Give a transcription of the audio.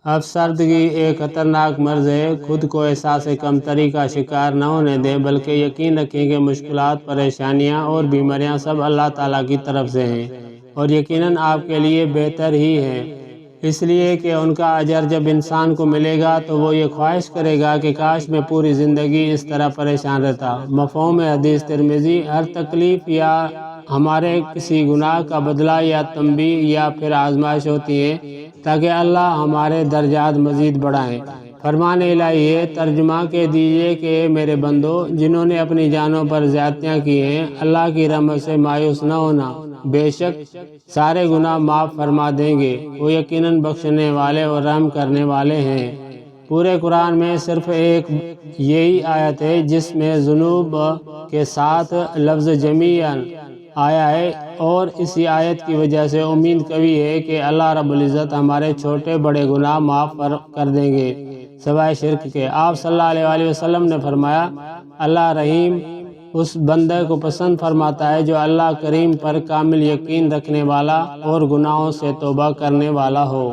افسردگی ایک خطرناک مرض ہے۔ خود کو احساس کمتری کا شکار نہ ہونے دیں، بلکہ یقین رکھیں کہ مشکلات، پریشانیاں اور بیماریاں سب اللہ تعالیٰ کی طرف سے ہیں اور یقیناً آپ کے لیے بہتر ہی ہیں، اس لیے کہ ان کا اجر جب انسان کو ملے گا تو وہ یہ خواہش کرے گا کہ کاش میں پوری زندگی اس طرح پریشان رہتا۔ مفہوم حدیث ترمذی: ہر تکلیف یا ہمارے کسی گناہ کا بدلہ یا تنبیہ یا پھر آزمائش ہوتی ہے تاکہ اللہ ہمارے درجات مزید بڑھائیں۔ فرمان الہی ہے، ترجمہ کہہ دیجئے کہ اے میرے بندو، جنہوں نے اپنی جانوں پر زیادتیاں کی ہیں، اللہ کی رحمت سے مایوس نہ ہونا، بے شک سارے گناہ معاف فرما دیں گے، وہ یقیناً بخشنے والے اور رحم کرنے والے ہیں۔ پورے قرآن میں صرف ایک یہی آیت ہے جس میں ذنوب کے ساتھ لفظ جمیعاً آیا ہے، اور اسی آیت کی وجہ سے امید قوی ہے کہ اللہ رب العزت ہمارے چھوٹے بڑے گناہ معاف کر دیں گے سوائے شرک کے۔ آپ صلی اللہ علیہ وسلم نے فرمایا، اللہ رحیم اس بندے کو پسند فرماتا ہے جو اللہ کریم پر کامل یقین رکھنے والا اور گناہوں سے توبہ کرنے والا ہو۔